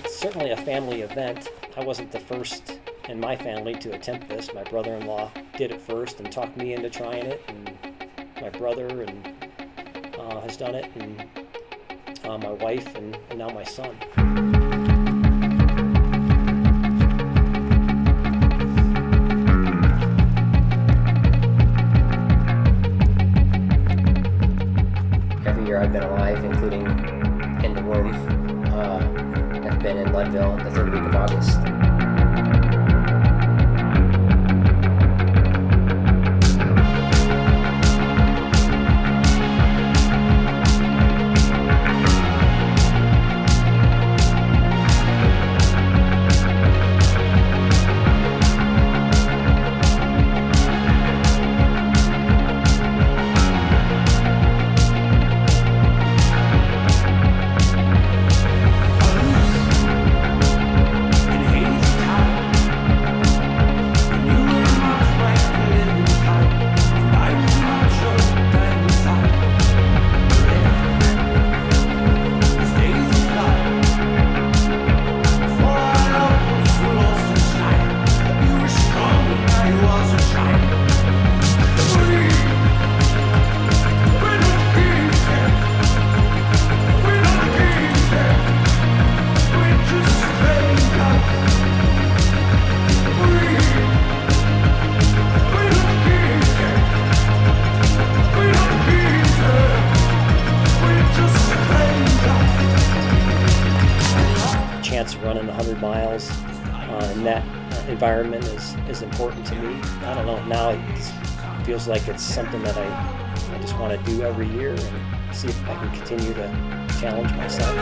It's certainly a family event. I wasn't the first in my family to attempt this. My brother-in-law did it first and talked me into trying it, and my brother has done it, and my wife, and now my son. Every year I've been alive, including in the womb, I've been in Leadville the third week of August. Running 100 miles in that environment is important to me. I don't know, now it feels like it's something that I just want to do every year and see if I can continue to challenge myself.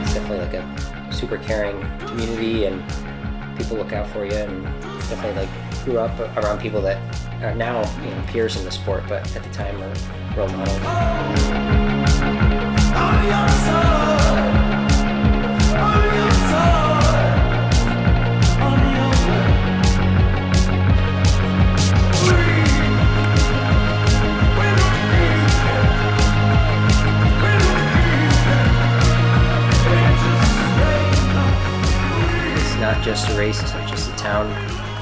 It's definitely like a super caring community, and people look out for you, and definitely like grew up around people that are now, peers in the sport, but at the time are role models. It's not just a race, it's not just a town,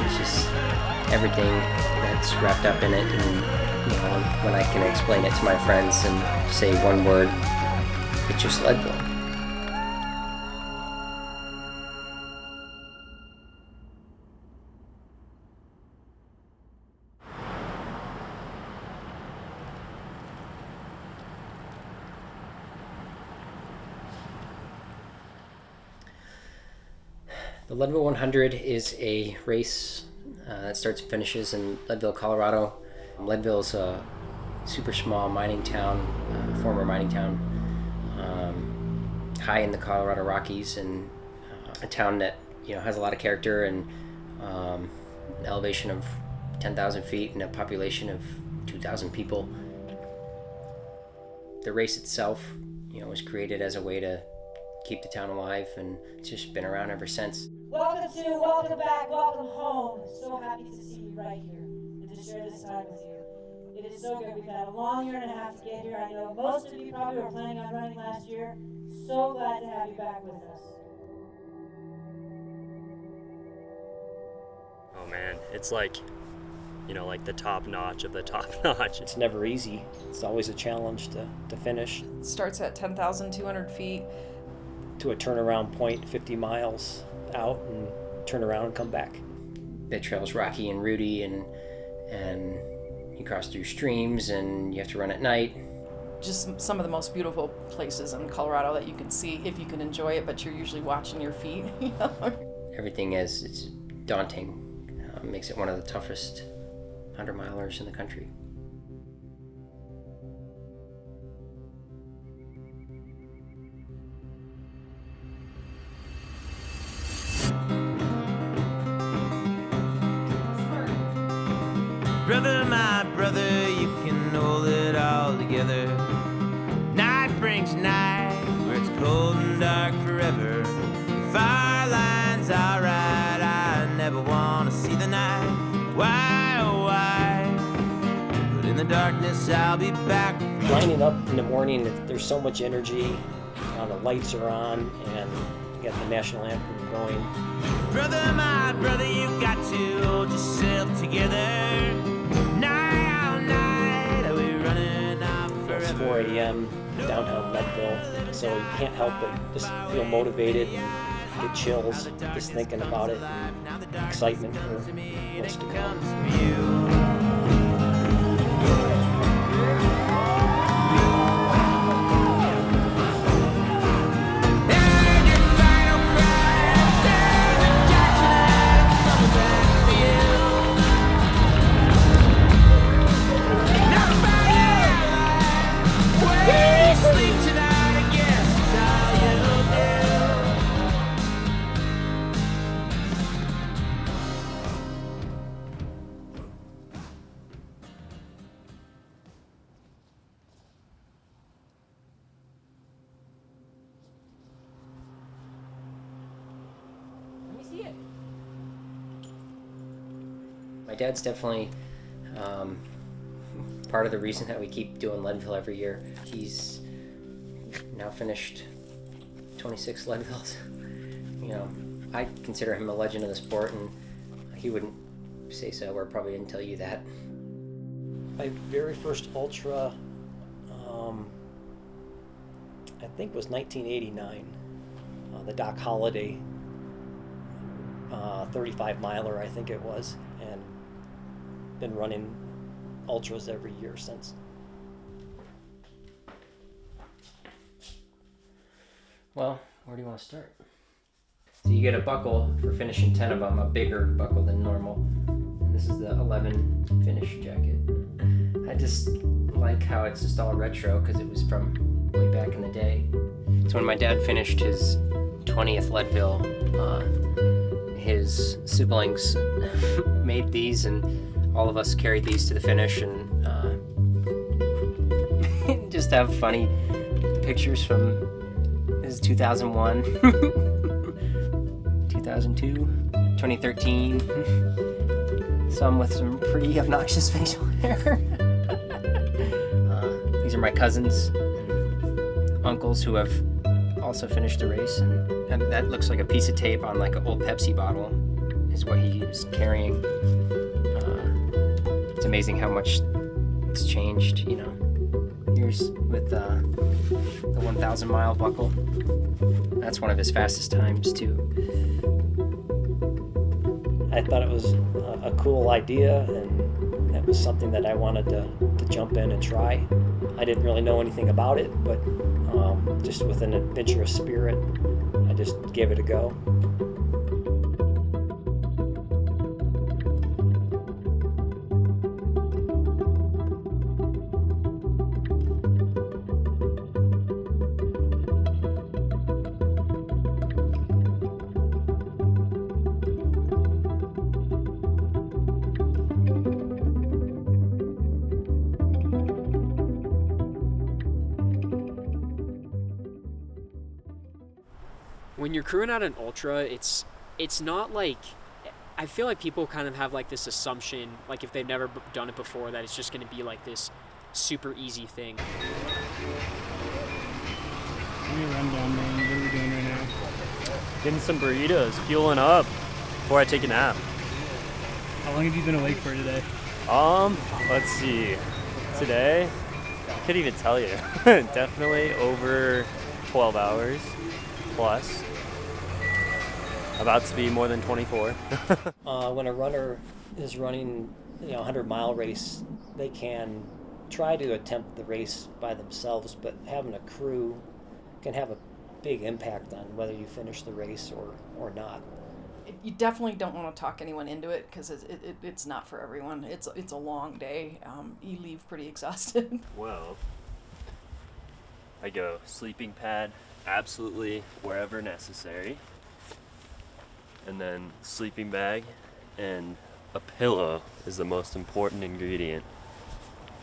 it's just everything that's wrapped up in it, and when I can explain it to my friends and say one word, it's just Leadville. The Leadville 100 is a race that starts and finishes in Leadville, Colorado. Leadville is a super small mining town, former mining town, high in the Colorado Rockies, and a town that has a lot of character, and an elevation of 10,000 feet and a population of 2,000 people. The race itself, was created as a way to keep the town alive, and it's just been around ever since. Welcome back, welcome home. So happy to see you right here and to share this time with you. It is so good. We've had a long year and a half to get here. I know most of you probably were planning on running last year. So glad to have you back with us. Oh man, it's like the top notch of the top notch. It's never easy. It's always a challenge to finish. It starts at 10,200 feet. To a turnaround point 50 miles out and turn around and come back. The trail's rocky and rooty, and you cross through streams, and you have to run at night. Just some of the most beautiful places in Colorado that you can see if you can enjoy it, but you're usually watching your feet. Everything it's daunting. Makes it one of the toughest 100-milers in the country. Brother, my brother, you can hold it all together. Night brings night, where it's cold and dark forever. Fire lines alright, I never wanna see the night. Why, oh why, guess I'll be back. Lining up in the morning, there's so much energy. The lights are on, and you got the national anthem going. Brother, my brother, you got to hold yourself together. Night, we running off forever. It's 4 a.m. downtown Leadville, so you can't help but just feel motivated and get chills just thinking about it, and excitement for what's to come. My dad's definitely part of the reason that we keep doing Leadville every year. He's now finished 26 Leadvilles. You know, I consider him a legend of the sport, and he wouldn't say so, or probably didn't tell you that. My very first ultra, I think was 1989. The Doc Holliday 35 miler, I think it was, and been running ultras every year since. Well, where do you want to start? So you get a buckle for finishing 10 of them, a bigger buckle than normal. And this is the 11 finish jacket. I just like how it's just all retro because it was from way back in the day. So when my dad finished his 20th Leadville, his siblings made these, and all of us carried these to the finish, and just have funny pictures from this is 2001, 2002, 2013, some with some pretty obnoxious facial hair. These are my cousins and uncles who have also finished the race, and that looks like a piece of tape on like an old Pepsi bottle is what he was carrying. It's amazing how much it's changed, you know. Here's with the 1,000 mile buckle. That's one of his fastest times too. I thought it was a cool idea, and it was something that I wanted to jump in and try. I didn't really know anything about it, but just with an adventurous spirit, I just gave it a go. When you're crewing out an ultra, it's not like, I feel like people kind of have like this assumption, like if they've never done it before, that it's just going to be like this super easy thing. Let me run down, man. What are we doing right now? Getting some burritos, fueling up before I take a nap. How long have you been awake for today? Let's see. Today, I couldn't even tell you. Definitely over 12 hours plus. About to be more than 24. When a runner is running, a 100-mile race, they can try to attempt the race by themselves, but having a crew can have a big impact on whether you finish the race or not. You definitely don't want to talk anyone into it because it's not for everyone. It's a long day. You leave pretty exhausted. Well, I go sleeping pad absolutely wherever necessary, and then sleeping bag and a pillow is the most important ingredient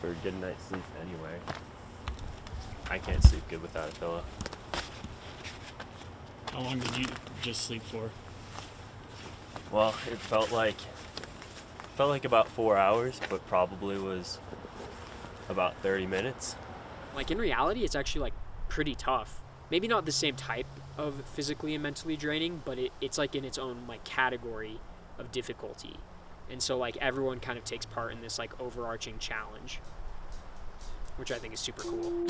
for a good night's sleep anywhere. I can't sleep good without a pillow. How long did you just sleep for? Well, it felt like about 4 hours, but probably was about 30 minutes. Like in reality, it's actually like pretty tough. Maybe not the same type of physically and mentally draining, but it's like in its own like category of difficulty. And so like everyone kind of takes part in this like overarching challenge, which I think is super cool.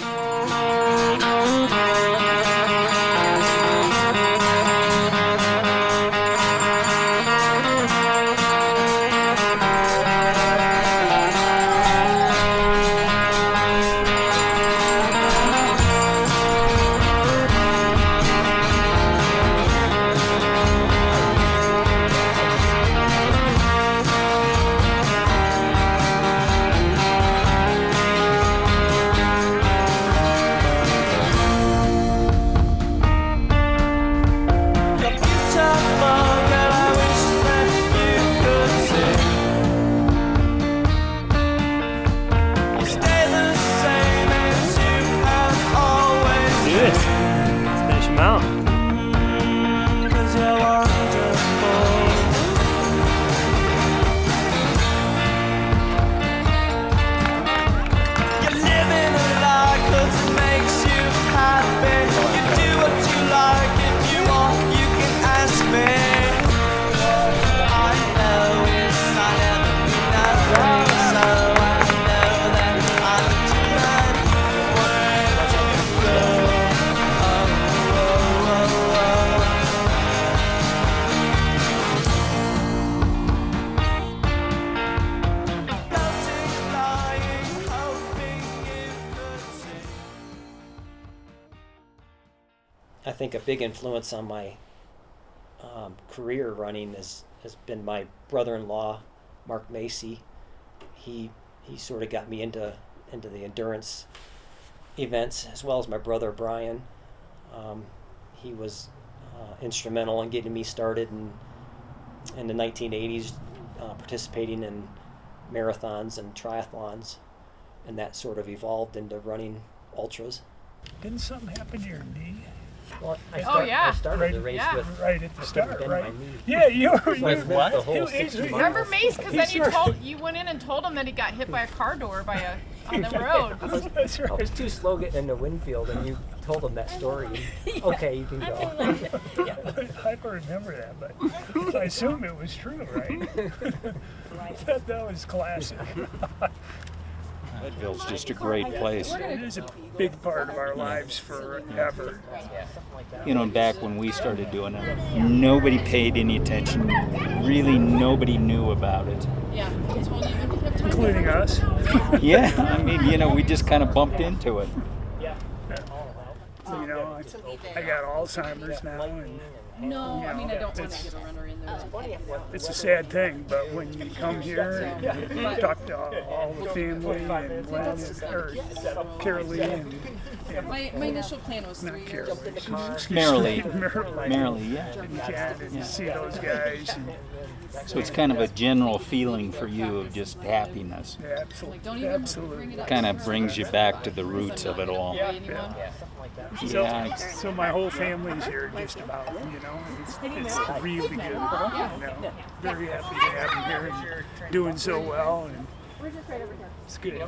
I think a big influence on my career running has been my brother-in-law, Mark Macey. He sort of got me into the endurance events, as well as my brother Brian. He was instrumental in getting me started in the 1980s, participating in marathons and triathlons, and that sort of evolved into running ultras. Didn't something happen to your knee? Well, I started the race with right at the start, bend right? my knee. Yeah, you With what? The whole You- 60 you- miles. Remember Mace? Because then you went in and told him that he got hit by a car door on the road. That's I right. was too slow getting into Winfield, and you told him that story. Okay, you can go. Yeah. I don't remember that, but I assume it was true, right? That was classic. Leadville's just a great place. It is a big part of our lives forever. You know, back when we started doing it, nobody paid any attention. Really, nobody knew about it. Yeah, Including us. Yeah, I mean, you know, we just kind of bumped into it. You know, I got Alzheimer's now, and No, you I mean, I know, don't want it's- to get a runner in there. it's a sad thing, but when you come here and talk to all the family and Len or Carolee and My initial plan was 3 years. Merrily, Merrily, yeah. and Ken, and see those guys. And, So it's kind of a general feeling for you of just happiness. yeah, absolutely. Kind of brings you back to the roots of it all. Yeah, So my whole family's here, just about. You know, it's really good. You know, very happy to have them here and doing so well, and it's good.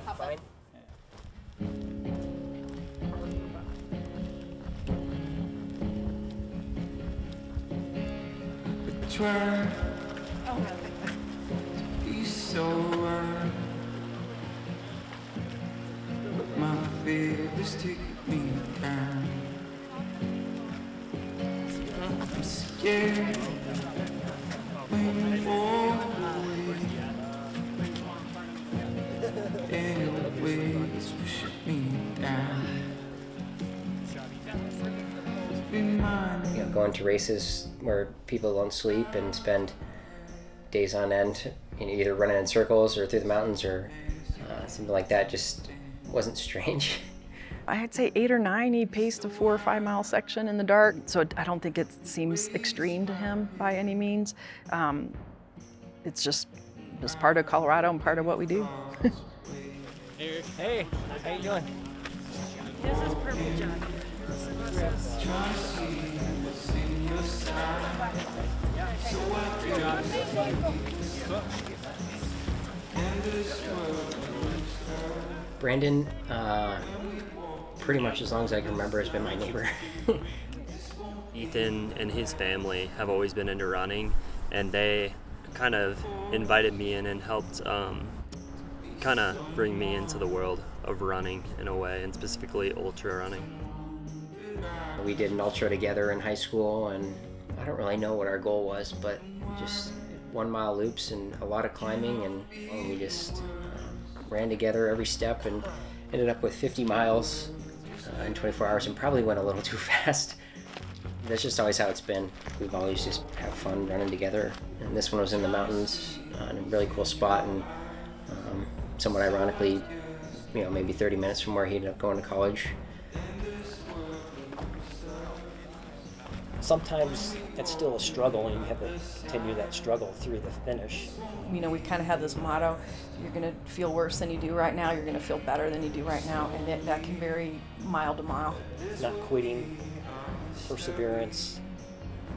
Try to be sober. My fears take me down. I'm scared when you walk away. And your ways push me down. You know, going to races where people don't sleep and spend days on end, you know, either running in circles or through the mountains or something like that, just wasn't strange. I'd say 8 or 9, he paced a 4 or 5 mile section in the dark, so I don't think it seems extreme to him by any means. It's just part of Colorado and part of what we do. Hey, how you doing? This is perfect, John. Brandon, pretty much as long as I can remember, has been my neighbor. Ethan and his family have always been into running, and they kind of invited me in and helped kind of bring me into the world of running in a way, and specifically ultra running. We did an ultra together in high school, and I don't really know what our goal was, but just 1 mile loops and a lot of climbing, and we just ran together every step and ended up with 50 miles in 24 hours and probably went a little too fast. That's just always how it's been. We've always just had fun running together, and this one was in the mountains in a really cool spot, and somewhat ironically, maybe 30 minutes from where he ended up going to college. Sometimes it's still a struggle, and you have to continue that struggle through the finish. We kind of have this motto: you're going to feel worse than you do right now, you're going to feel better than you do right now, and that can vary mile to mile. Not quitting, perseverance,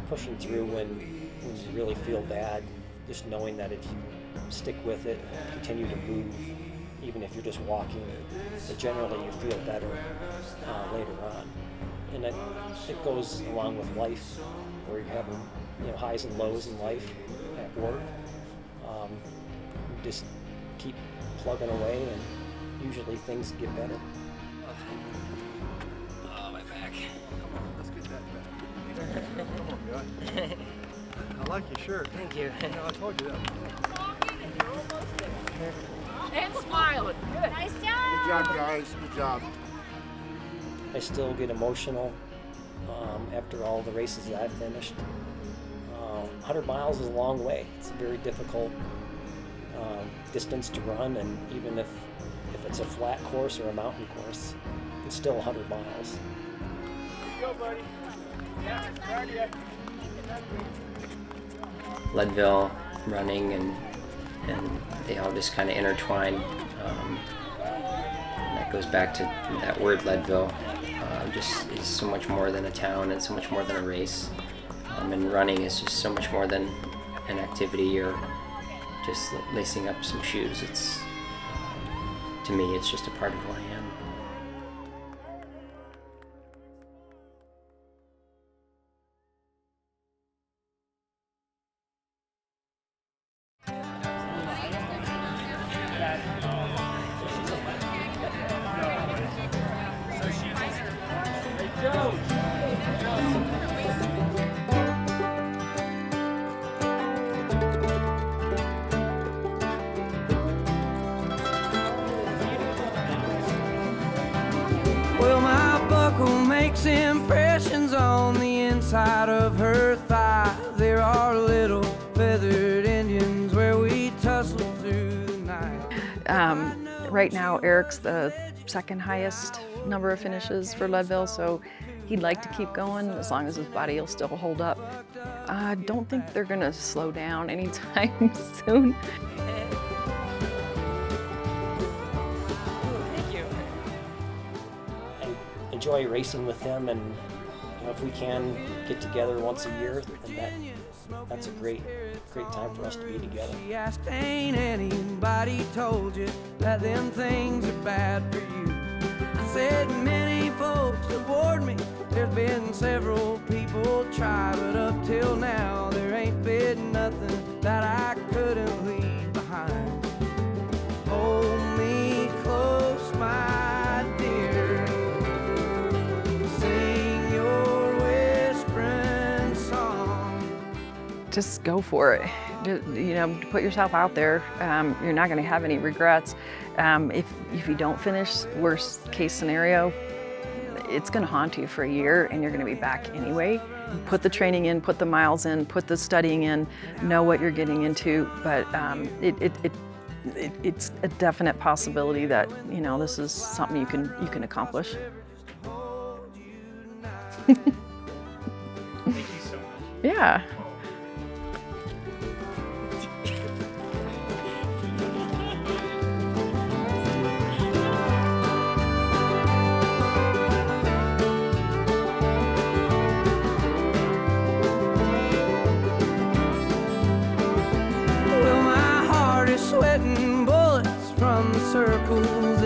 pushing through when you really feel bad, just knowing that if you stick with it, continue to move, even if you're just walking, that generally you feel better later on. And it goes along with life, where you're having highs and lows in life at work. You just keep plugging away, and usually things get better. Oh, my back. Let's get that back. Come on, guy. I like your shirt. Thank you. I told you that. And smiling. Good. Nice job. Good job, guys. Good job. I still get emotional after all the races that I've finished. 100 miles is a long way. It's a very difficult distance to run, and even if it's a flat course or a mountain course, it's still 100 miles. Here you go, buddy. Yeah, start ya. Leadville running, and they all just kind of intertwine. And that goes back to that word Leadville. Just is so much more than a town and so much more than a race. And running is just so much more than an activity or just lacing up some shoes. It's to me, it's just a part of who I am. Well, my buckle makes impressions on the inside of her thigh. There are little feathered Indians where we tussle through the night. Right now, Eric's the second highest number of finishes for Leadville, so he'd like to keep going as long as his body will still hold up. I don't think they're gonna slow down anytime soon. Enjoy racing with them, and if we can get together once a year, then that's a great time for us to be together. She asked, ain't anybody told you that them things are bad for you? I said, many folks have warned me. There's been several people try, but up till now there ain't been nothing that I couldn't leave behind. Hold me close, my dear. Just go for it. Put yourself out there. You're not going to have any regrets. If you don't finish, worst case scenario, it's going to haunt you for a year, and you're going to be back anyway. Put the training in, put the miles in, put the studying in. Know what you're getting into, but it's a definite possibility that this is something you can accomplish. Thank you so much. Yeah. Well, my heart is sweating bullets from the circles